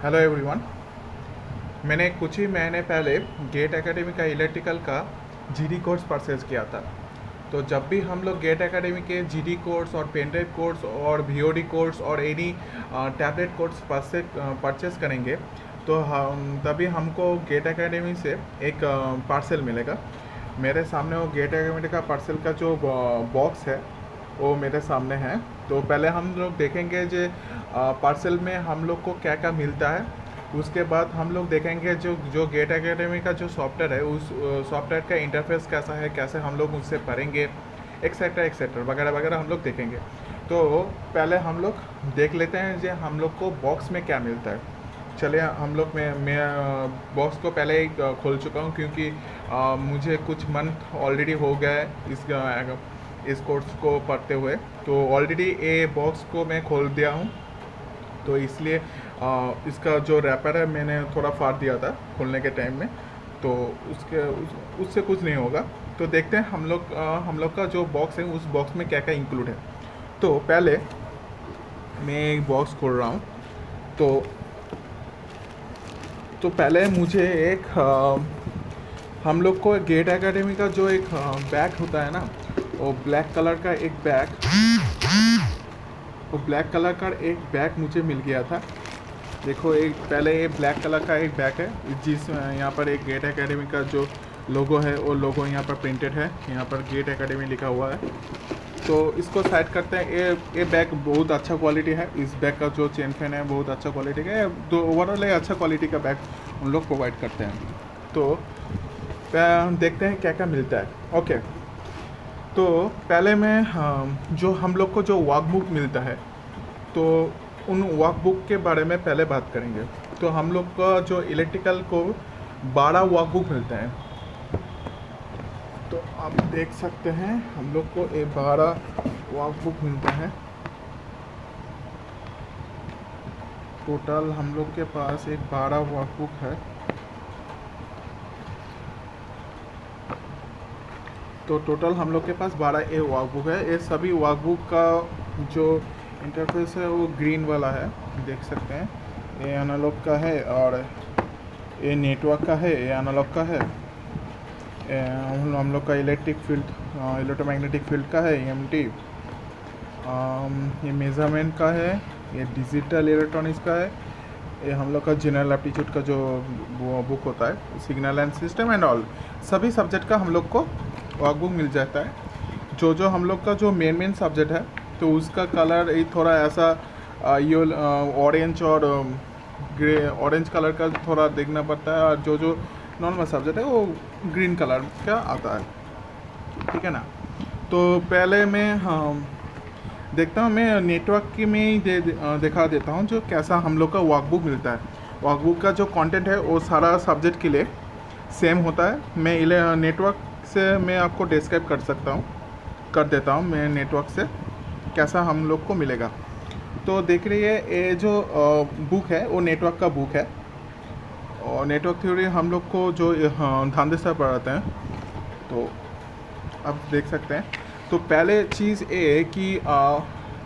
Hello everyone. मैंने कुछ ही महीने पहले गेट एकेडमी का इलेक्ट्रिकल का जीडी कोर्स परचेज़ किया था। तो जब भी हम लोग गेट एकेडमी के जीडी कोर्स और पेन ड्राइव कोर्स और वीओडी कोर्स और एनी टैबलेट कोर्स परचेज़ करेंगे तो हम तभी हमको गेट एकेडमी से एक पार्सल मिलेगा। मेरे सामने वो गेट एकेडमी का पार्सल का जो बॉक्स है वो मेरे सामने है। तो पहले हम लोग देखेंगे जो पार्सल में हम लोग को क्या क्या मिलता है। उसके बाद हम लोग देखेंगे जो जो गेट एकेडमी का जो सॉफ्टवेयर है उस सॉफ्टवेयर का इंटरफेस कैसा है, कैसे हम लोग उससे पढ़ेंगे, एक्सेट्रा वगैरह वगैरह हम लोग देखेंगे। तो पहले हम लोग देख लेते हैं जो हम लोग को बॉक्स में क्या मिलता है। चलिए हम लोग मैं बॉक्स को पहले ही खोल चुका हूँ क्योंकि मुझे कुछ मंथ ऑलरेडी हो गया है इस कोर्स को पढ़ते हुए। तो ऑलरेडी ये बॉक्स को मैं खोल दिया हूँ। तो इसलिए इसका जो रैपर है मैंने थोड़ा फाड़ दिया था खोलने के टाइम में। तो उससे कुछ नहीं होगा। तो देखते हैं हम लोग का जो बॉक्स है उस बॉक्स में क्या क्या इंक्लूड है। तो पहले मैं एक बॉक्स खोल रहा हूँ। तो पहले मुझे एक हम लोग को गेट एकेडमी का जो एक बैग होता है ना, वो ब्लैक कलर का एक बैग मुझे मिल गया था। देखो एक पहले ये ब्लैक कलर का एक बैग है जिस यहाँ पर एक गेट एकेडमी का जो लोगो है वो लोगो यहाँ पर प्रिंटेड है, यहाँ पर गेट एकेडमी लिखा हुआ है। तो इसको साइड करते हैं। ये बैग बहुत अच्छा क्वालिटी है। इस बैग का जो चेन फैन है बहुत अच्छा क्वालिटी का है। तो ओवरऑल अच्छा क्वालिटी का बैग उन लोग प्रोवाइड करते हैं। तो देखते हैं क्या क्या मिलता है। ओके, तो पहले मैं जो हम लोग को जो वर्कबुक मिलता है तो उन वर्कबुक के बारे में पहले बात करेंगे। तो हम लोग का जो इलेक्ट्रिकल को 12 वर्कबुक मिलते हैं। तो आप देख सकते हैं हम लोग को ये 12 वर्कबुक मिलता है। टोटल हम लोग के पास एक 12 वर्कबुक है। तो टोटल हम लोग के पास 12 ए वर्कबुक है। ये सभी वर्कबुक का जो इंटरफेस है वो ग्रीन वाला है, देख सकते हैं। ये एनालॉग का है और ये नेटवर्क का है, ये एनालॉग का है। हम लोग का इलेक्ट्रिक फील्ड इलेक्ट्रोमैग्नेटिक फील्ड का है, EMT। ये मेजरमेंट का है, ये डिजिटल इलेक्ट्रॉनिक्स का है। ये हम लोग का जनरल एप्टीट्यूड का जो बुक होता है, signal and system and all, सभी सब्जेक्ट का हम लोग को वर्कबुक मिल जाता है। जो हम लोग का जो मेन सब्जेक्ट है तो उसका कलर ये थोड़ा ऐसा ये ऑरेंज और ग्रे ऑरेंज कलर का थोड़ा देखना पड़ता है। और जो नॉर्मल सब्जेक्ट है वो ग्रीन कलर का आता है, ठीक है ना। तो पहले मैं देखता हूँ, मैं नेटवर्क की में ही दिखा देता हूँ जो कैसा हम लोग का वर्कबुक मिलता है। वर्कबुक का जो कंटेंट है वो सारा सब्जेक्ट के लिए सेम होता है। मैं नेटवर्क से मैं आपको डिस्क्राइब कर देता हूँ मैं नेटवर्क से कैसा हम लोग को मिलेगा। तो देख रही है ये जो बुक है वो नेटवर्क का बुक है। और नेटवर्क थ्योरी हम लोग को जो धांधे से पढ़ाते हैं। तो आप देख सकते हैं। तो पहले चीज़ ये है कि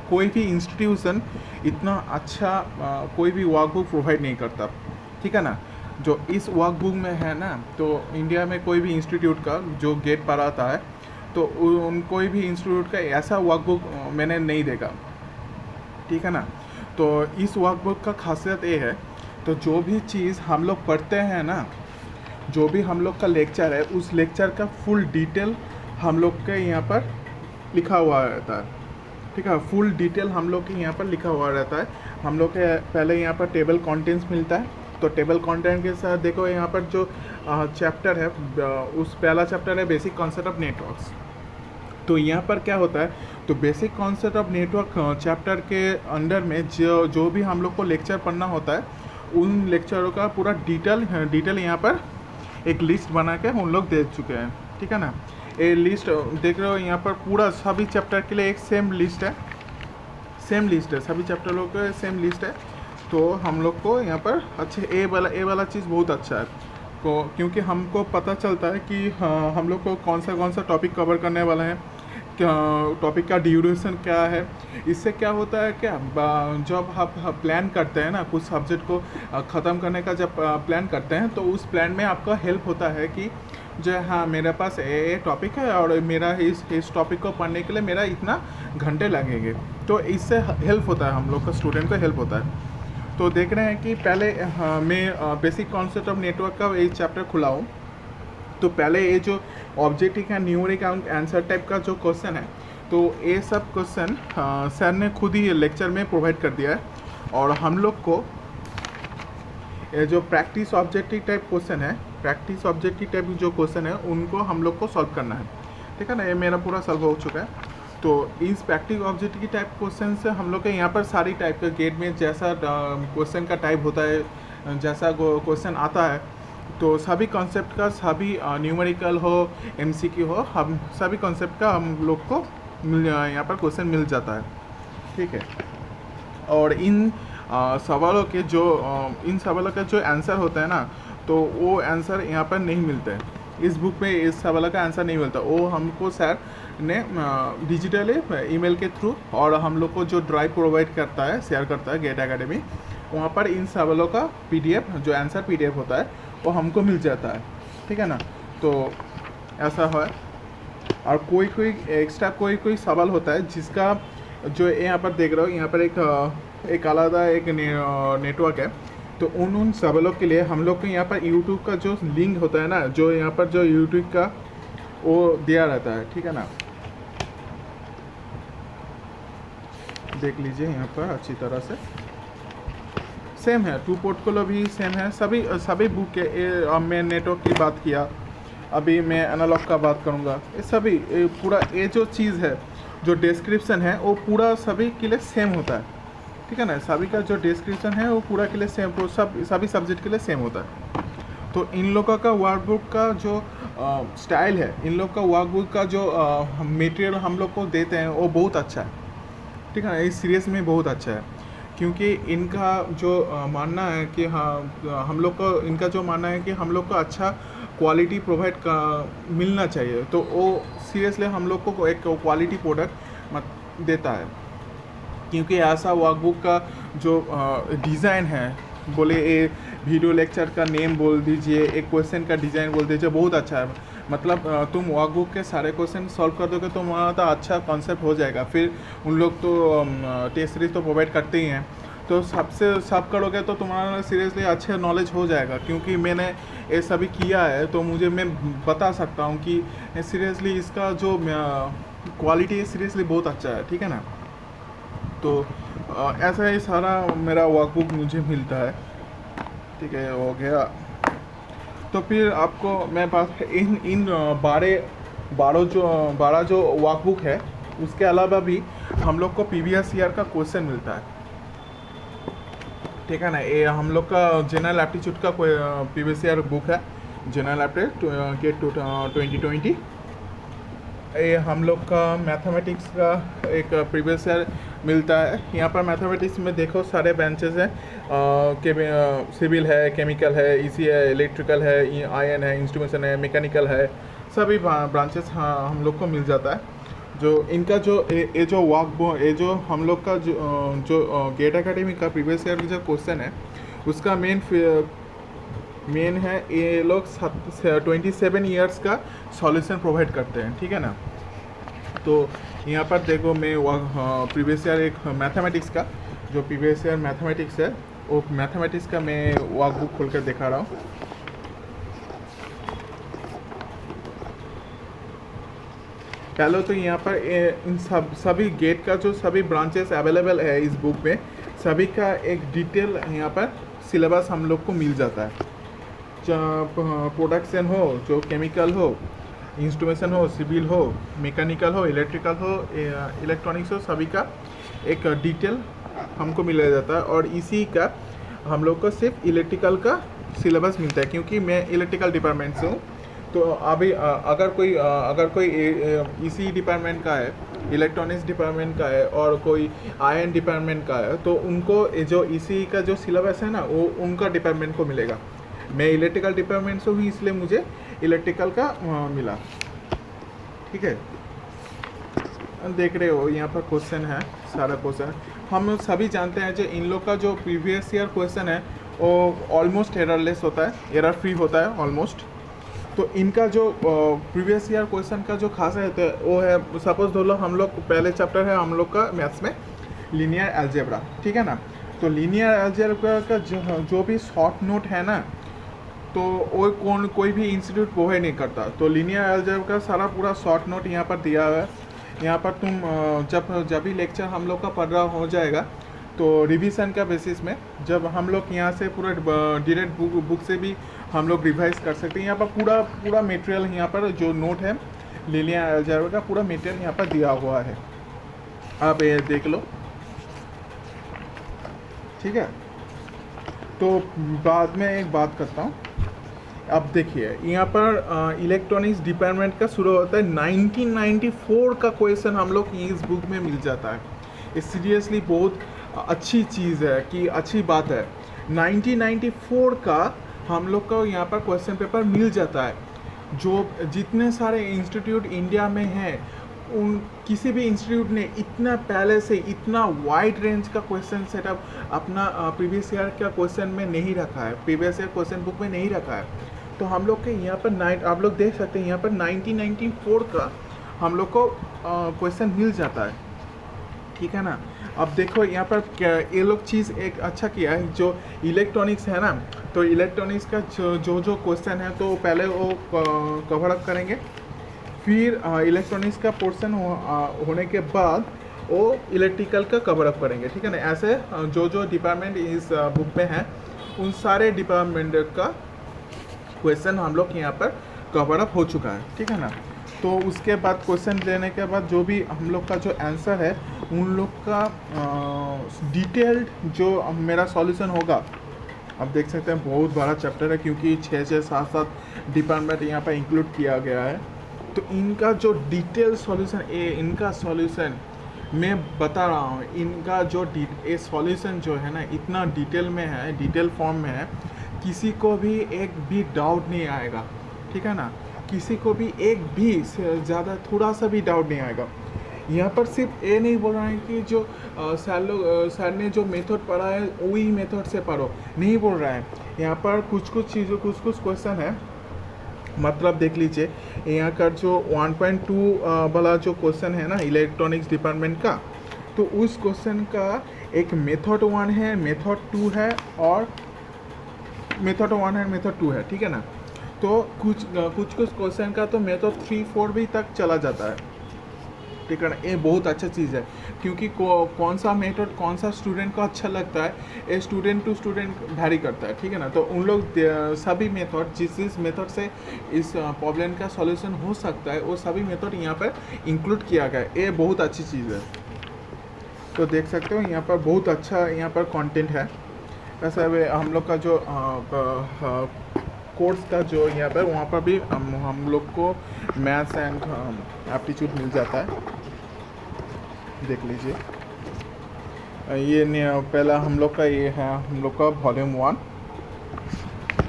कोई भी इंस्टीट्यूशन इतना अच्छा कोई भी वर्कबुक प्रोवाइड नहीं करता, ठीक है ना। जो इस वर्कबुक में है ना, तो इंडिया में कोई भी इंस्टीट्यूट का जो गेट पढ़ाता है तो उन कोई भी इंस्टीट्यूट का ऐसा वर्कबुक मैंने नहीं देखा, ठीक है ना। तो इस वर्कबुक का खासियत ये है, तो जो भी चीज़ हम लोग पढ़ते हैं ना, जो भी हम लोग का लेक्चर है उस लेक्चर का फुल डिटेल हम लोग के यहाँ पर लिखा हुआ रहता है, ठीक है। फुल डिटेल हम लोग के यहाँ पर लिखा हुआ रहता है। हम लोग के पहले यहाँ पर टेबल कंटेंट्स मिलता है। तो टेबल कंटेंट के साथ देखो यहाँ पर जो चैप्टर है उस पहला चैप्टर है बेसिक कॉन्सेप्ट ऑफ नेटवर्क्स। तो यहाँ पर क्या होता है, तो basic concept of network chapter के अंडर में जो भी हम लोग को लेक्चर पढ़ना होता है उन लेक्चरों का पूरा डिटेल यहाँ पर एक लिस्ट बना के उन लोग दे चुके हैं, ठीक है ना। ये लिस्ट देख रहे हो यहाँ पर पूरा सभी चैप्टर के लिए एक सेम लिस्ट है सभी चैप्टरों के सेम लिस्ट है। तो हम लोग को यहाँ पर अच्छे ए वाला चीज़ बहुत अच्छा है। क्योंकि हमको पता चलता है कि हम लोग को कौन सा टॉपिक कवर करने वाला है, टॉपिक का ड्यूरेशन क्या है। इससे क्या होता है, क्या जब आप प्लान करते हैं ना कुछ सब्जेक्ट को ख़त्म करने का, जब प्लान करते हैं तो उस प्लान में आपका हेल्प होता है कि जो हाँ मेरे पास ये टॉपिक है और मेरा इस टॉपिक को पढ़ने के लिए मेरा इतना घंटे लगेंगे। तो इससे हेल्प होता है, हम लोग का स्टूडेंट को हेल्प होता है। तो देख रहे हैं कि पहले मैं बेसिक कॉन्सेप्ट ऑफ नेटवर्क का एक चैप्टर खुला हूँ। तो पहले ये जो ऑब्जेक्टिव है न्यूमेरिक आंसर टाइप का जो क्वेश्चन है, तो ये सब क्वेश्चन सर ने खुद ही लेक्चर में प्रोवाइड कर दिया है। और हम लोग को ये जो प्रैक्टिस ऑब्जेक्टिव टाइप क्वेश्चन है, प्रैक्टिस ऑब्जेक्टिव टाइप जो क्वेश्चन है उनको हम लोग को सॉल्व करना है। ठीक है ना, ये मेरा पूरा सॉल्व हो चुका है। तो इस प्रैक्टिस ऑब्जेक्टिव टाइप क्वेश्चन से हम लोग के यहाँ पर सारी टाइप के गेट में जैसा क्वेश्चन का टाइप होता है, जैसा क्वेश्चन आता है, तो सभी कॉन्सेप्ट का, सभी न्यूमेरिकल हो एमसीक्यू हो, हम सभी कॉन्सेप्ट का हम लोग को यहाँ पर क्वेश्चन मिल जाता है। ठीक है, और इन सवालों के जो आंसर होता है ना, तो वो आंसर यहाँ पर नहीं मिलता है। इस बुक में इस सवाल का आंसर नहीं मिलता, वो हमको सर ने डिजिटली ईमेल के थ्रू और हम लोग को जो ड्राइव प्रोवाइड करता है, शेयर करता है गेट एकेडमी, वहाँ पर इन सवालों का पीडीएफ, जो आंसर पीडीएफ होता है वो हमको मिल जाता है। ठीक है ना, तो ऐसा है। और कोई एक्स्ट्रा कोई सवाल होता है जिसका जो यहाँ पर देख रहे हो, यहाँ पर एक आलादा एक नेटवर्क है। तो उन सवालों के लिए हम लोग को यहाँ पर यूट्यूब का जो लिंक होता है ना, जो यहाँ पर जो यूट्यूब का वो दिया रहता है। ठीक है ना, देख लीजिए यहाँ पर अच्छी तरह से सेम है। टू पोर्टफोलियो भी सेम है, सभी बुक के। मैं नेटवर्क की बात किया, अभी मैं एनालॉग का बात करूँगा। ये सभी पूरा ये जो चीज़ है, जो डिस्क्रिप्शन है वो पूरा सभी के लिए सेम होता है। ठीक है ना, सभी का जो डिस्क्रिप्शन है वो पूरा के लिए सेम, तो सभी सब्जेक्ट के लिए सेम होता है। तो इन लोगों का वर्कबुक का जो स्टाइल है, इन लोग का वर्कबुक का जो मटेरियल हम लोग को देते हैं वो बहुत अच्छा है। ठीक है ना, इस सीरीज़ में बहुत अच्छा है, क्योंकि इनका जो मानना है कि हाँ हम लोग को, इनका जो मानना है कि हम लोग को अच्छा क्वालिटी प्रोवाइड मिलना चाहिए। तो वो सीरियसली हम लोग को एक क्वालिटी प्रोडक्ट देता है। क्योंकि ऐसा वर्कबुक का जो डिज़ाइन है, बोले ये वीडियो लेक्चर का नेम बोल दीजिए, एक क्वेश्चन का डिज़ाइन बोल दीजिए, बहुत अच्छा है। मतलब तुम वर्कबुक के सारे क्वेश्चन सॉल्व कर दोगे तो वहाँ तो अच्छा कॉन्सेप्ट हो जाएगा। फिर उन लोग तो टेस्ट सीरीज तो प्रोवाइड करते ही हैं, तो सब करोगे तो तुम्हारा सीरियसली अच्छे नॉलेज हो जाएगा। क्योंकि मैंने ये सभी किया है, तो मैं बता सकता हूँ कि सीरियसली इसका जो क्वालिटी है सीरियसली बहुत अच्छा है। ठीक है ना, तो ऐसा ही सारा मेरा वर्कबुक मुझे मिलता है। ठीक है, हो गया। तो फिर आपको मैं बात इन 12 जो वर्कबुक है, उसके अलावा भी हम लोग को प्रीवियस ईयर का क्वेश्चन मिलता है। ठीक है ना, ये हम लोग का जनरल एप्टीट्यूड का कोई प्रीवियस ईयर बुक है, जनरल एप्टीट्यूड गेट 2020। ये हम लोग का मैथमेटिक्स का एक प्रीवियस ईयर मिलता है। यहाँ पर मैथमेटिक्स में देखो सारे ब्रांचेस हैं, सिविल है, केमिकल है, ईसी है, इलेक्ट्रिकल है, आयन है, इंस्ट्रूमेंटेशन है, मैकेनिकल है, सभी ब्रांचेस हम लोग को मिल जाता है। जो इनका जो ये जो हम लोग का जो गेट एकेडमी का प्रीवियस ईयर जो क्वेश्चन है, उसका मेन है ये लोग 27 ईयर्स का सॉल्यूशन प्रोवाइड करते हैं। ठीक है ना, तो यहाँ पर देखो मैं प्रीवियस ईयर एक मैथमेटिक्स का जो प्रीवियस ईयर मैथमेटिक्स है, वो मैथमेटिक्स का मैं वर्कबुक खोल कर दिखा रहा हूँ। पहले तो यहाँ पर इन सभी गेट का जो सभी ब्रांचेस अवेलेबल है इस बुक में, सभी का एक डिटेल यहाँ पर सिलेबस हम लोग को मिल जाता है। प्रोडक्शन हो, जो केमिकल हो, इंस्ट्रूमेंटेशन हो, सिविल हो, मैकेनिकल हो, इलेक्ट्रिकल हो, इलेक्ट्रॉनिक्स हो, सभी का एक डिटेल हमको मिला जाता है। और इसी का हम लोग को सिर्फ इलेक्ट्रिकल का सिलेबस मिलता है, क्योंकि मैं इलेक्ट्रिकल डिपार्टमेंट से हूँ। तो अभी अगर कोई इसी डिपार्टमेंट का है, इलेक्ट्रॉनिक्स डिपार्टमेंट का है, और कोई आयन डिपार्टमेंट का है, तो उनको जो इसी का जो सिलेबस है ना, वो उनका डिपार्टमेंट को मिलेगा। मैं इलेक्ट्रिकल डिपार्टमेंट से हूँ, इसलिए मुझे इलेक्ट्रिकल का मिला। ठीक है, देख रहे हो यहाँ पर क्वेश्चन है, सारा क्वेश्चन हम सभी जानते हैं जो इन लोग का जो प्रीवियस ईयर क्वेश्चन है वो ऑलमोस्ट एररलेस होता है, एरर फ्री होता है ऑलमोस्ट। तो इनका जो प्रीवियस ईयर क्वेश्चन का जो खासियत है वो है, सपोज दो लोग हम लोग पहले चैप्टर है हम लोग का मैथ्स में लीनियर अलजेब्रा, ठीक है ना। तो लीनियर अलजेब्रा का जो भी शॉर्ट नोट है ना, तो वो कोई भी इंस्टीट्यूट प्रोवाइड नहीं करता। तो लीनियर अलजेब्रा का सारा पूरा शॉर्ट नोट यहाँ पर दिया हुआ है। यहाँ पर तुम जब भी लेक्चर हम लोग का पढ़ रहा हो जाएगा तो रिवीजन का बेसिस में जब हम लोग यहाँ से पूरा डायरेक्ट बुक से भी हम लोग रिवाइज कर सकते हैं। यहाँ पर पूरा मटेरियल यहाँ पर जो नोट है लीनियर अलजेब्रा का पूरा मटेरियल यहाँ पर दिया हुआ है, आप ये देख लो, ठीक है। तो बाद में एक बात करता हूँ। अब देखिए यहाँ पर इलेक्ट्रॉनिक्स डिपार्टमेंट का शुरू होता है 1994 का क्वेश्चन हम लोग इस बुक में मिल जाता है। ये सीरियसली बहुत अच्छी चीज़ है कि अच्छी बात है, 1994 का हम लोग को यहाँ पर क्वेश्चन पेपर मिल जाता है। जो जितने सारे इंस्टीट्यूट इंडिया में हैं उन किसी भी इंस्टीट्यूट ने इतना पहले से इतना वाइड रेंज का क्वेश्चन सेटअप अपना प्रीवियस ईयर का क्वेश्चन में नहीं रखा है, प्रीवियस ईयर क्वेश्चन बुक में नहीं रखा है। तो हम लोग के यहाँ पर आप लोग देख सकते हैं यहाँ पर 1994 का हम लोग को क्वेश्चन मिल जाता है, ठीक है ना। अब देखो यहाँ पर ये लोग चीज़ एक अच्छा किया है, जो इलेक्ट्रॉनिक्स है ना, तो इलेक्ट्रॉनिक्स का जो क्वेश्चन है तो पहले वो कवर अप करेंगे, फिर इलेक्ट्रॉनिक्स का पोर्शन होने के बाद वो इलेक्ट्रिकल का कवर अप करेंगे, ठीक है ना। ऐसे जो डिपार्टमेंट इस बुक में है उन सारे डिपार्टमेंट का क्वेश्चन हम लोग यहाँ पर कवर अप हो चुका है, ठीक है ना। तो उसके बाद क्वेश्चन देने के बाद जो भी हम लोग का जो आंसर है उन लोग का डिटेल्ड जो मेरा सॉल्यूशन होगा। अब देख सकते हैं बहुत बड़ा चैप्टर है क्योंकि 6 7 डिपार्टमेंट यहाँ पर इंक्लूड किया गया है। तो इनका जो डिटेल सॉल्यूशन इनका सॉल्यूशन मैं बता रहा हूँ, इनका जो ये सॉल्यूशन जो है ना इतना डिटेल में है, डिटेल फॉर्म में है, किसी को भी एक भी डाउट नहीं आएगा, ठीक है ना। किसी को भी एक भी ज़्यादा थोड़ा सा भी डाउट नहीं आएगा। यहाँ पर सिर्फ ये नहीं बोल रहे हैं कि जो सर ने जो मेथड पढ़ा है वही मेथड से पढ़ो, नहीं बोल रहा है। यहाँ पर कुछ कुछ क्वेश्चन है, मतलब देख लीजिए यहाँ का जो 1.2 वाला जो क्वेश्चन है ना इलेक्ट्रॉनिक्स डिपार्टमेंट का, तो उस क्वेश्चन का एक मेथड 1 है, मेथड 2 है और मेथड 1 है, मेथड 2 है, ठीक है ना। तो कुछ क्वेश्चन का तो मेथड 3 4 भी तक चला जाता है, ठीक है ना। ये बहुत अच्छा चीज़ है क्योंकि कौन सा मेथड कौन सा स्टूडेंट को अच्छा लगता है ये स्टूडेंट टू स्टूडेंट वैरी करता है, ठीक है ना। तो उन लोग सभी मेथड जिस मेथड से इस प्रॉब्लम का सॉल्यूशन हो सकता है वो सभी मेथड यहाँ पर इंक्लूड किया गया है। ये बहुत अच्छी चीज़ है। तो देख सकते हो यहाँ पर बहुत अच्छा यहाँ पर कंटेंट है। वैसे हम लोग का जो कोर्स का जो यहाँ पर वहाँ पर भी हम लोग को मैथ्स एंड एप्टीट्यूड मिल जाता है, देख लीजिए। ये पहला हम लोग का ये है हम लोग का वॉल्यूम 1,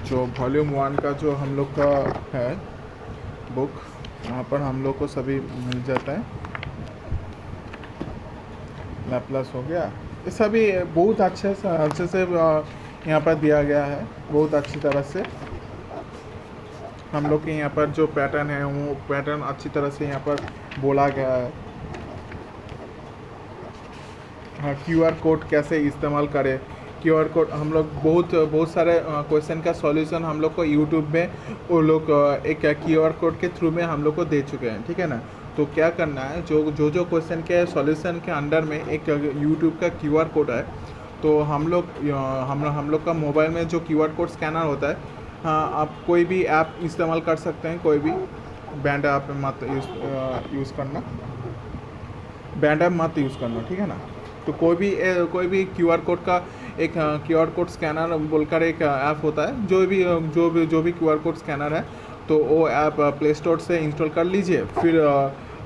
जो वॉल्यूम 1 का जो हम लोग का है बुक, वहाँ पर हम लोग को सभी मिल जाता है। लैप्लास हो गया, ये सभी बहुत अच्छे से यहाँ पर दिया गया है, बहुत अच्छी तरह से। हम लोग के यहाँ पर जो पैटर्न है वो पैटर्न अच्छी तरह से यहाँ पर बोला गया है। हाँ, QR कोड कैसे इस्तेमाल करें, QR कोड हम लोग बहुत सारे क्वेश्चन का सॉल्यूशन हम लोग को यूट्यूब में वो लोग एक QR कोड के थ्रू में हम लोग को दे चुके हैं, ठीक है ना। तो क्या करना है, जो क्वेश्चन के सॉल्यूशन के अंडर में एक यूट्यूब का QR कोड है, तो हम लोग का मोबाइल में जो QR कोड स्कैनर होता है, हाँ, आप कोई भी ऐप इस्तेमाल कर सकते हैं, कोई भी बैंड ऐप मत यूज़ करना, बैंड ऐप मत यूज़ करना, ठीक है ना। तो कोई भी QR कोड का एक QR कोड स्कैनर बोलकर एक ऐप होता है, जो भी QR कोड स्कैनर है तो वो ऐप प्ले स्टोर से इंस्टॉल कर लीजिए। फिर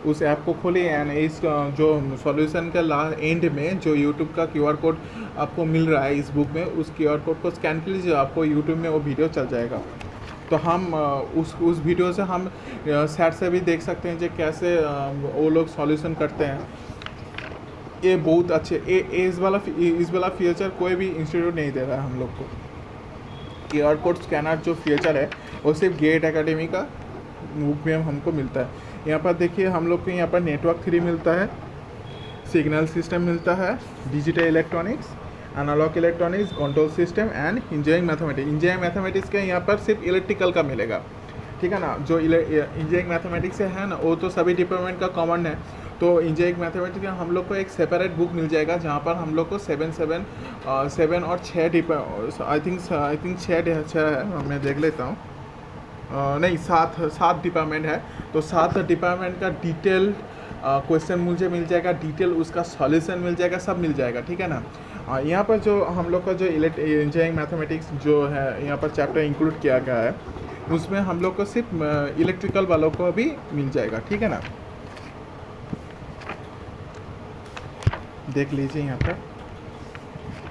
उस ऐप को खोलिए एंड इस जो सॉल्यूशन के एंड में जो यूट्यूब का QR कोड आपको मिल रहा है इस बुक में, उस QR कोड को स्कैन कर लीजिए, आपको यूट्यूब में वो वीडियो चल जाएगा। तो हम उस वीडियो से हम साइड से भी देख सकते हैं जो कैसे वो लोग सॉल्यूशन करते हैं। ये बहुत अच्छे इस वाला फीचर कोई भी इंस्टीट्यूट नहीं दे रहा है हम लोग को। QR कोड स्कैनर जो फीचर है वो सिर्फ गेट एकेडमी का बुक में हमको मिलता है। यहाँ पर देखिए हम लोग को यहाँ पर नेटवर्क 3 मिलता है, सिग्नल सिस्टम मिलता है, digital electronics, analogue electronics, control system and engineering mathematics. Engineering mathematics के यहाँ पर सिर्फ इलेक्ट्रिकल का मिलेगा, ठीक है ना। जो इंजीनियरिंग मैथमेटिक्स से है ना वो तो सभी डिपार्टमेंट का कॉमन है। तो इंजीनियरिंग मैथमेटिक्स में हम लोग को एक सेपरेट बुक मिल जाएगा जहाँ पर हम लोग को 7 और 6 आई थिंक 6 है, मैं देख लेता हूँ। नहीं 7 डिपार्टमेंट है, तो 7 डिपार्टमेंट का डिटेल क्वेश्चन मुझे मिल जाएगा, डिटेल उसका सॉल्यूशन मिल जाएगा, सब मिल जाएगा, ठीक है ना। यहाँ पर जो हम लोग का जो इंजीनियरिंग मैथमेटिक्स जो है यहाँ पर चैप्टर इंक्लूड किया गया है उसमें हम लोग को सिर्फ इलेक्ट्रिकल वालों को भी मिल जाएगा, ठीक है ना। देख लीजिए यहाँ पर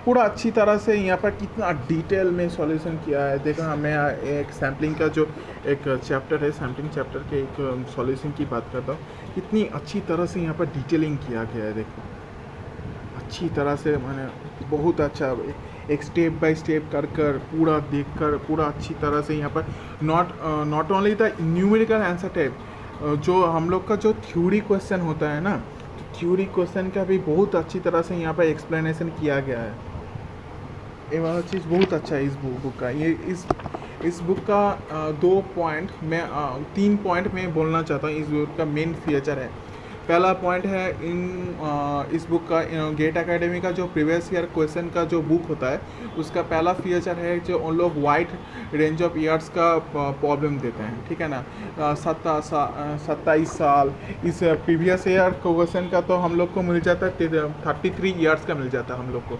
पूरा अच्छी तरह से यहाँ पर कितना डिटेल में सॉल्यूशन किया है। देखो हमें एक सैम्पलिंग का जो एक चैप्टर है, सैम्पलिंग चैप्टर के एक सॉल्यूशन की बात करता हूँ, कितनी अच्छी तरह से यहाँ पर डिटेलिंग किया गया है। देखो अच्छी तरह से, मैंने बहुत अच्छा एक स्टेप बाय स्टेप कर पूरा देख कर पूरा अच्छी तरह से यहाँ पर not only the numerical answer type, जो हम लोग का जो थ्योरी क्वेश्चन होता है ना, थ्योरी क्वेश्चन का भी बहुत अच्छी तरह से यहाँ पर एक्सप्लेनेशन किया गया है। ये वाला चीज़ बहुत अच्छा है इस बुक का। ये इस बुक का 3 पॉइंट मैं बोलना चाहता हूँ। इस बुक का मेन फीचर है, पहला पॉइंट है इस बुक का गेट एकेडमी का जो प्रीवियस ईयर क्वेश्चन का जो बुक होता है उसका पहला फीचर है जो उन लोग वाइड रेंज ऑफ ईयर्स का प्रॉब्लम देते हैं, ठीक है ना। 27 साल इस प्रीवियस ईयर क्वेश्चन का तो हम लोग को मिल जाता है 33 ईयर्स का मिल जाता है हम लोग को।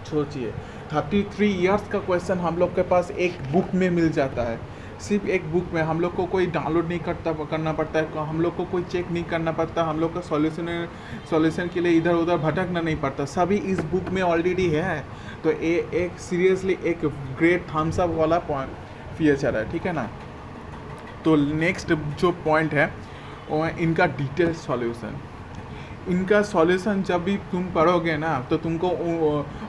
सोचिए 33 ईयर्स का क्वेश्चन हम लोग के पास एक बुक में मिल जाता है, सिर्फ एक बुक में। हम लोग को कोई डाउनलोड नहीं करना पड़ता है, हम लोग को कोई चेक नहीं करना पड़ता, हम लोग का सॉल्यूशन के लिए इधर उधर भटकना नहीं पड़ता, सभी इस बुक में ऑलरेडी है। तो ये एक सीरियसली एक ग्रेट थम्स अप वाला फीचर है, ठीक है ना। तो नेक्स्ट जो पॉइंट है वो है इनका डिटेल सॉल्यूशन। इनका सॉल्यूशन जब भी तुम पढ़ोगे ना तो तुमको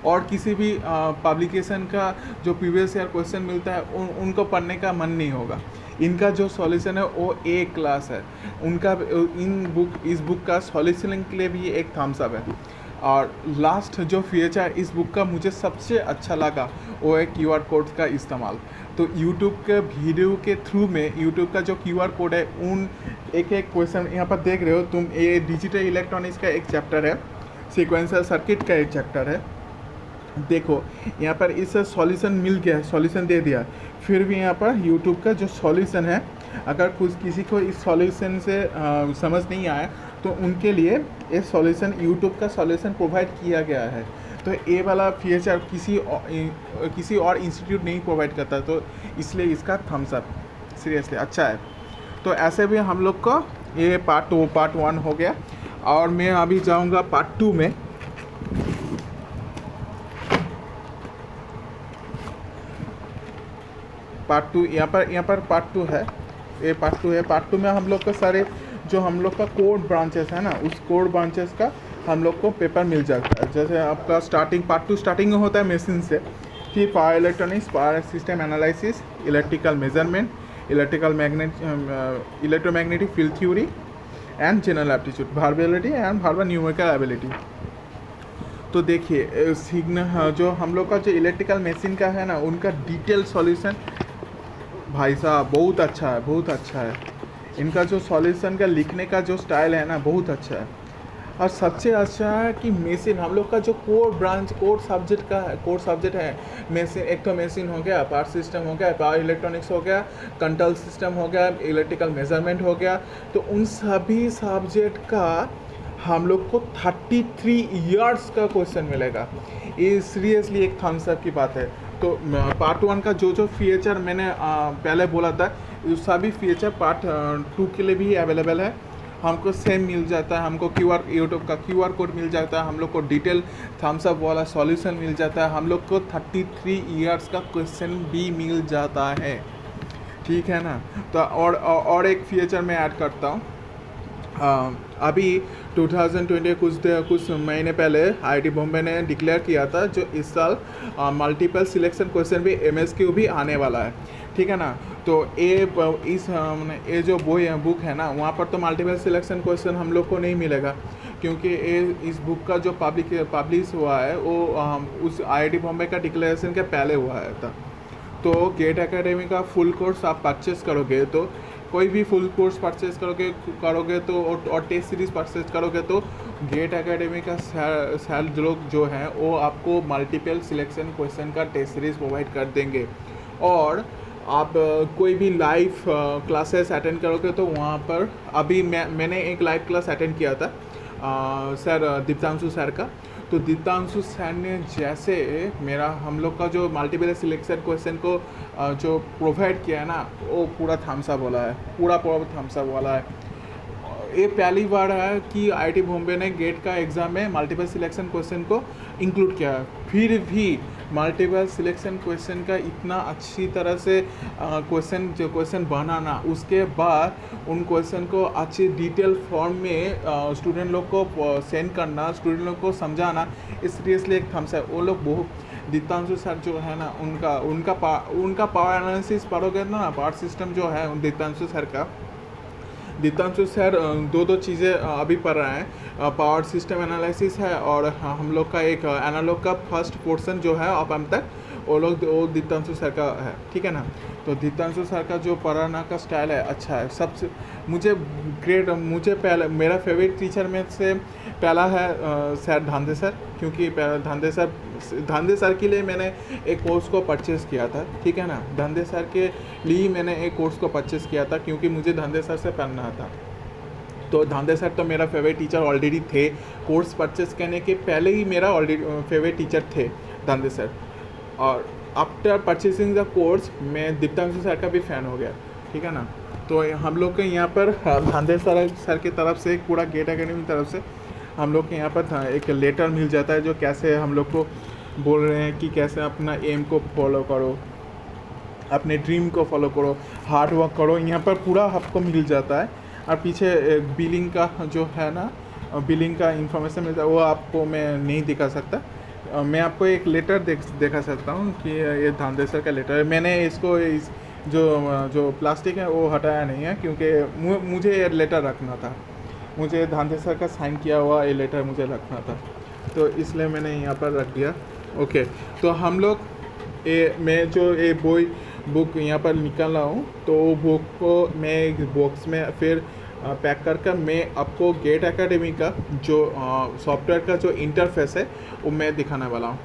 और किसी भी पब्लिकेशन का जो प्रीवियस ईयर क्वेश्चन मिलता है उनको पढ़ने का मन नहीं होगा। इनका जो सॉल्यूशन है वो ए क्लास है। उनका इस बुक का सॉल्यूशन के लिए भी एक थम्स अप है। और लास्ट जो फीचर इस बुक का मुझे सबसे अच्छा लगा वो है QR कोड का इस्तेमाल। तो YouTube के वीडियो के थ्रू में YouTube का जो QR कोड है उन एक क्वेश्चन यहाँ पर देख रहे हो तुम, ये डिजिटल इलेक्ट्रॉनिक्स का एक चैप्टर है, सीक्वेंशियल सर्किट का एक चैप्टर है। देखो यहाँ पर इस सॉल्यूशन मिल गया, सॉल्यूशन दे दिया, फिर भी यहाँ पर YouTube का जो सॉल्यूशन है अगर किसी को इस सॉल्यूशन से समझ नहीं आया तो उनके लिए ये सॉल्यूशन YouTube का सॉल्यूशन प्रोवाइड किया गया है। तो ये वाला फीचर किसी और इंस्टीट्यूट नहीं प्रोवाइड करता, तो इसलिए इसका थम्स अप सीरियसली अच्छा है। तो ऐसे भी हम लोग का ये पार्ट 1 हो गया और मैं अभी जाऊंगा पार्ट 2 में। पार्ट 2 यहाँ पर पार्ट 2 है, ये पार्ट 2 है। पार्ट 2 में हम लोग का सारे जो हम लोग का कोड ब्रांचेस है ना, उस कोड ब्रांचेस का हम लोग को पेपर मिल जाता है। जैसे आपका पार्ट 2 स्टार्टिंग में होता है मशीन से, फिर power electronics, power system analysis, electrical measurement, electromagnetic field theory and general aptitude, verbality and verbal numerical ability. तो देखिए सिग्नल जो हम लोग का जो इलेक्ट्रिकल मशीन का है ना उनका डिटेल सॉल्यूशन भाई साहब बहुत अच्छा है, बहुत अच्छा है। इनका जो सॉल्यूशन का लिखने का जो स्टाइल है ना बहुत अच्छा है। और सबसे अच्छा है कि मशीन हम लोग का जो कोर सब्जेक्ट है मशीन, एक तो मशीन हो गया, पावर सिस्टम हो गया, पावर इलेक्ट्रॉनिक्स हो गया, कंट्रोल सिस्टम हो गया, इलेक्ट्रिकल मेजरमेंट हो गया। तो उन सभी सब्जेक्ट का हम लोग को 33 ईयर्स का क्वेश्चन मिलेगा। ये सीरियसली एक थम्स अप की बात है। तो पार्ट 1 का जो फीचर मैंने पहले बोला था सभी फीचर पार्ट 2 के लिए भी अवेलेबल है। हमको सेम मिल जाता है, हमको यूट्यूब का QR कोड मिल जाता है, हम लोग को डिटेल थम्स अप वाला सॉल्यूशन मिल जाता है, हम लोग को 33 ईयर्स का क्वेश्चन भी मिल जाता है। ठीक है ना। तो और एक फीचर मैं ऐड करता हूँ। अभी 2020 कुछ महीने पहले आईआईटी बॉम्बे ने डिक्लेयर किया था जो इस साल मल्टीपल सिलेक्शन क्वेश्चन भी एमएसक्यू भी आने वाला है, ठीक है ना। तो ये जो बुक है ना, वहाँ पर तो मल्टीपल सिलेक्शन क्वेश्चन हम लोग को नहीं मिलेगा, क्योंकि इस बुक का जो पब्लिश हुआ है वो उस आईआईटी बॉम्बे का डिक्लेरेशन के पहले हुआ है था। तो गेट एकेडमी का फुल कोर्स आप परचेस करोगे, तो कोई भी फुल कोर्स परचेस करोगे तो और टेस्ट सीरीज़ परचेस करोगे तो गेट एकेडमी का सेल लोग जो हैं वो आपको मल्टीपल सिलेक्शन क्वेश्चन का टेस्ट सीरीज़ प्रोवाइड कर देंगे। और आप कोई भी लाइव क्लासेस अटेंड करोगे तो वहाँ पर अभी मैंने एक लाइव क्लास अटेंड किया था सर दीप्तांशु सर का। तो दीप्तांशु सर ने जैसे हम लोग का जो मल्टीपल सिलेक्शन क्वेश्चन को जो प्रोवाइड किया है ना, वो पूरा थम्स अप वाला है, पूरा थम्स अप वाला है। ये पहली बार है कि आईआईटी बॉम्बे ने गेट का एग्ज़ाम में मल्टीपल सिलेक्शन क्वेश्चन को इंक्लूड किया है। फिर भी मल्टीपल सिलेक्शन क्वेश्चन का इतना अच्छी तरह से क्वेश्चन बनाना, उसके बाद उन क्वेश्चन को अच्छी डिटेल फॉर्म में स्टूडेंट लोग को सेंड करना, स्टूडेंट लोग को समझाना, इसलिए एक थम्स है। वो लोग बहुत दीप्तांशु सर जो है ना, उनका पावर एनालिसिस पढ़ोगे ना, पावर सिस्टम जो है दीप्तांशु सर का, दीप्तांशु सर दो चीज़ें अभी पढ़ रहे हैं, पावर सिस्टम एनालिसिस है और हम लोग का एक एनालॉग का फर्स्ट पोर्शन जो है अब तक वो दीप्तांशु सर का है, ठीक है ना। तो दीप्तांशु सर का जो पढ़ाना का स्टाइल है अच्छा है। सबसे मुझे पहले मेरा फेवरेट टीचर में से पहला है सर धांधे सर, क्योंकि धांधे सर के लिए मैंने एक कोर्स को परचेज़ किया था, ठीक है ना। धांधे सर के लिए मैंने एक कोर्स को परचेज़ किया था क्योंकि मुझे धांधे सर से पढ़ना था। तो धांधे सर तो मेरा फेवरेट टीचर ऑलरेडी थे, कोर्स परचेस करने के पहले ही मेरा ऑलरेडी फेवरेट टीचर थे धांधे सर। और आफ्टर परचेसिंग द कोर्स मैं दीप्तांशु सर का भी फ़ैन हो गया, ठीक है ना। तो हम लोग के यहाँ पर धांधे सर की तरफ से, पूरा गेट एकेडमी की तरफ से हम लोग के यहाँ पर एक लेटर मिल जाता है जो कैसे हम लोग को बोल रहे हैं कि कैसे अपना एम को फॉलो करो, अपने ड्रीम को फॉलो करो, हार्ड वर्क करो, यहाँ पर पूरा आपको मिल जाता है। और पीछे बिलिंग का जो है ना, बिलिंग का इंफॉर्मेशन मिलता है, वो आपको मैं नहीं दिखा सकता। मैं आपको एक लेटर दिखा सकता हूँ कि ये धांधे सर का लेटर है। मैंने इसको जो प्लास्टिक है वो हटाया नहीं है, क्योंकि मुझे ये लेटर रखना था, मुझे धांधे सर का साइन किया हुआ ये लेटर मुझे रखना था, तो इसलिए मैंने यहाँ पर रख दिया। ओके, तो हम लोग मैं जो ये बुक यहाँ पर निकाल रहा हूँ, तो वो बुक को मैं एक बॉक्स में फिर पैक करके मैं आपको गेट एकेडमी का जो सॉफ्टवेयर का जो इंटरफेस है वो मैं दिखाने वाला हूँ।